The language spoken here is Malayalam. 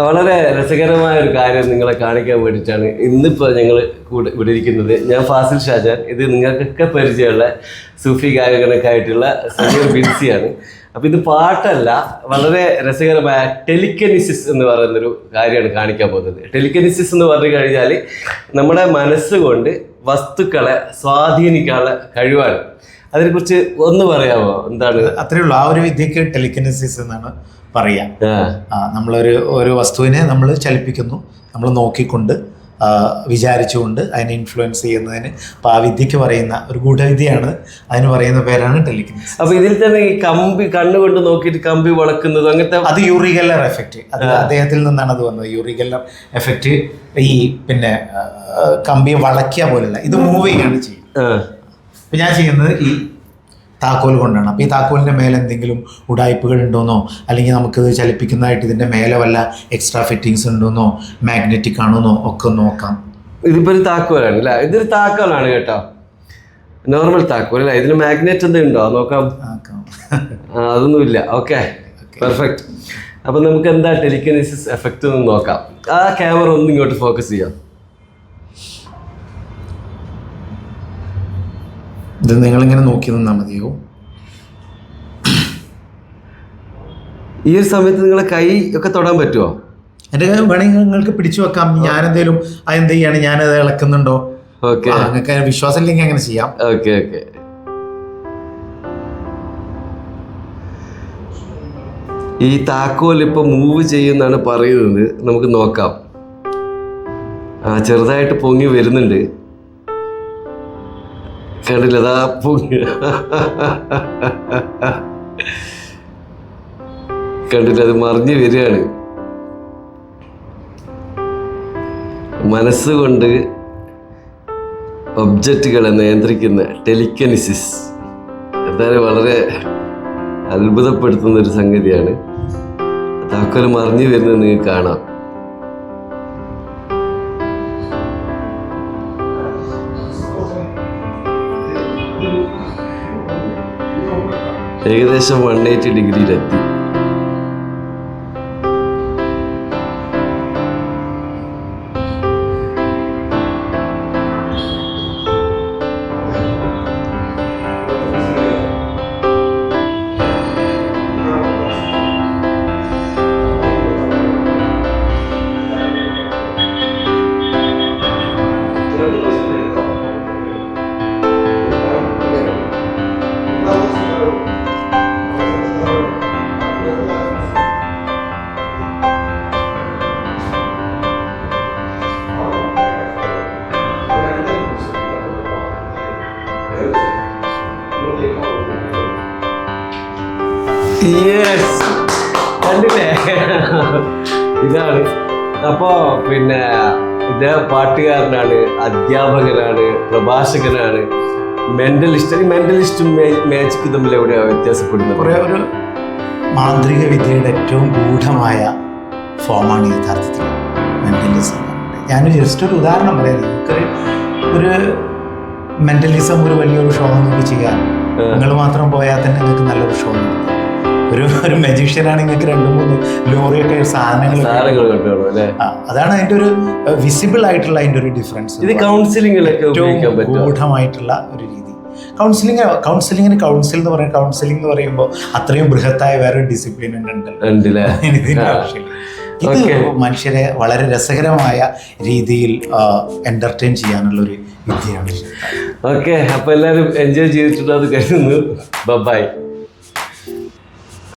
വളരെ രസകരമായ ഒരു കാര്യം നിങ്ങളെ കാണിക്കാൻ വേണ്ടിയിട്ടാണ് ഇന്നിപ്പോൾ ഞങ്ങൾ ഇവിടെ ഇരിക്കുന്നത്. ഞാൻ ഫാസിൽ ഷാജാൻ, ഇത് നിങ്ങൾക്കൊക്കെ പരിചയമുള്ള സൂഫി ഗായകനൊക്കെ ആയിട്ടുള്ള സമീർ ബിൻസിയാണ്. അപ്പോൾ ഇത് പാട്ടല്ല, വളരെ രസകരമായ ടെലിക്കനിസിസ് എന്ന് പറയുന്നൊരു കാര്യമാണ് കാണിക്കാൻ പോകുന്നത്. ടെലിക്കനിസിസ് എന്ന് പറഞ്ഞു കഴിഞ്ഞാൽ നമ്മുടെ മനസ്സുകൊണ്ട് വസ്തുക്കളെ സ്വാധീനിക്കാനുള്ള കഴിവാണ്. അതിനെക്കുറിച്ച് ഒന്ന് പറയാമോ? എന്താണ്? അത്രയേ ഉള്ളൂ. ആ ഒരു വിദ്യക്ക് ടെലിക്കനിസിസ് എന്നാണ് പറയാം. ഒരു വസ്തുവിനെ നമ്മൾ ചലിപ്പിക്കുന്നു, നമ്മൾ നോക്കിക്കൊണ്ട് വിചാരിച്ചുകൊണ്ട് അതിനെ ഇൻഫ്ലുവൻസ് ചെയ്യുന്നതിന്. അപ്പോൾ ആ വിദ്യക്ക് പറയുന്ന ഒരു ഗൂഢവിദ്യയാണ്, അതിന് പറയുന്ന പേരാണ് ടെലിക്കനിസിസ്. അപ്പോൾ ഇതിൽ തന്നെ ഈ കമ്പി കണ്ണുകൊണ്ട് നോക്കിയിട്ട് കമ്പി വളക്കുന്നത് അങ്ങനത്തെ, അത് യൂറി ഗെല്ലർ എഫക്റ്റ്, അത് അദ്ദേഹത്തിൽ നിന്നാണ് അത് വന്നത്. യൂറി ഗെല്ലർ എഫക്റ്റ് ഈ പിന്നെ കമ്പിയെ വളയ്ക്കുക പോലുള്ള, ഇത് മൂവ് ചെയ്യാണ് ചെയ്യുന്നത്. അപ്പം ഞാൻ ചെയ്യുന്നത് ഈ താക്കോൽ കൊണ്ടാണ്. അപ്പോൾ ഈ താക്കോലിൻ്റെ മേലെ എന്തെങ്കിലും ഉടായ്പകൾ ഉണ്ടോയെന്നോ, അല്ലെങ്കിൽ നമുക്കിത് ചലിപ്പിക്കുന്നതായിട്ട് ഇതിൻ്റെ മേലെ വല്ല എക്സ്ട്രാ ഫിറ്റിങ്സ് ഉണ്ടോയെന്നോ, മാഗ്നറ്റിക് ആണോന്നോ ഒക്കെ നോക്കാം. ഇതിപ്പോൾ ഒരു താക്കോലാണ് അല്ലേ? ഇതൊരു താക്കോലാണ് കേട്ടോ, നോർമൽ താക്കോൽ അല്ല. ഇതിന് മാഗ്നറ്റ് എന്തെങ്കിലും ഉണ്ടോ നോക്കാം? അതൊന്നുമില്ല. Okay, perfect. അപ്പം നമുക്ക് എന്താ ടെലിക്കനിസിസ് എഫക്റ്റ് എന്ന് നോക്കാം. ആ ക്യാമറ ഒന്ന് ഇങ്ങോട്ട് ഫോക്കസ് ചെയ്യാം. ഇത് നിങ്ങളിങ്ങനെ നോക്കി നിന്നാൽ മതിയോ? ഈ ഒരു സമയത്ത് നിങ്ങളെ കൈ ഒക്കെ തൊടാൻ പറ്റുമോ? എൻ്റെ വേണമെങ്കിൽ നിങ്ങൾക്ക് പിടിച്ചു വെക്കാം. ഞാനെന്തേലും അതെന്ത് ചെയ്യാണ്, ഞാനത് ഇളക്കുന്നുണ്ടോ? ഓക്കെ, നിങ്ങൾക്ക് വിശ്വാസം ഇല്ലെങ്കിൽ അങ്ങനെ ചെയ്യാം. Okay okay. ഈ താക്കോൽ ഇപ്പൊ മൂവ് ചെയ്യുന്നാണ് പറയുന്നത്. നമുക്ക് നോക്കാം. ചെറുതായിട്ട് പൊങ്ങി വരുന്നുണ്ട്, കണ്ടില്ല? അതാ പൊങ്ങി, കണ്ടില്ല? അത് മറിഞ്ഞു വരികയാണ്. മനസ്സുകൊണ്ട് ഒബ്ജക്റ്റുകളെ നിയന്ത്രിക്കുന്ന ടെലിക്കനിസിസ് എന്തായാലും വളരെ അത്ഭുതപ്പെടുത്തുന്ന ഒരു സംഗതിയാണ്. താക്കോൽ മറിഞ്ഞു വരുന്നത് നിങ്ങൾക്ക് കാണാം. ഏകദേശം 180 ഡിഗ്രിയിലെത്തി. കണ്ടില്ലേ? ഇതാണ്. അപ്പോ പിന്നെ ഇത് പാട്ടുകാരനാണ്, അധ്യാപകനാണ്, പ്രഭാഷകനാണ്, മെന്റലിസ്റ്റ്. ഈ മെന്റലിസ്റ്റും മാജിക്കും തമ്മിൽ എവിടെയാണ് വ്യത്യാസപ്പെടുന്നത്? കുറേ ഒരു മാന്ത്രിക വിദ്യയുടെ ഏറ്റവും ഗൂഢമായ ഫോമാണ് യഥാർത്ഥത്തിൽ മെന്റലിസം. ഞാൻ ജസ്റ്റ് ഒരു ഉദാഹരണം പറയാം. നിങ്ങൾക്കൊരു ഒരു മെന്റലിസം ഒരു വലിയൊരു ഷോ നിങ്ങൾക്ക് ചെയ്യാൻ, നിങ്ങൾ മാത്രം പോയാൽ തന്നെ നിങ്ങൾക്ക് നല്ലൊരു ഷോ കിട്ടും. ഒരു മജീഷ്യനാണ് നിങ്ങൾക്ക് 2-3 ലോറിയൊക്കെ സാധനങ്ങൾ അതാണ് അതിൻ്റെ ഒരു വിസിബിൾ ആയിട്ടുള്ള അതിൻ്റെ ഒരു ഡിഫറൻസ്. ഇത് കൗൺസിലിംഗിലൊക്കെ ഗൂഢമായിട്ടുള്ള ഒരു രീതി. കൗൺസിലിംഗ് എന്ന് പറയുന്നത്, കൗൺസിലിംഗ് എന്ന് പറയുമ്പോൾ അത്രയും ബൃഹത്തായ വേറൊരു ഡിസിപ്ലിൻ ഉണ്ടല്ലോ ഇതിൻ്റെ ആവശ്യം. ഇത് മനുഷ്യരെ വളരെ രസകരമായ രീതിയിൽ എന്റർടൈൻ ചെയ്യാനുള്ളൊരു വിദ്യയാണ്. ഓക്കെ, അപ്പോൾ എല്ലാവരും എൻജോയ് ചെയ്തിട്ടുണ്ടോ? അത് കരുതുന്നു. ബൈ.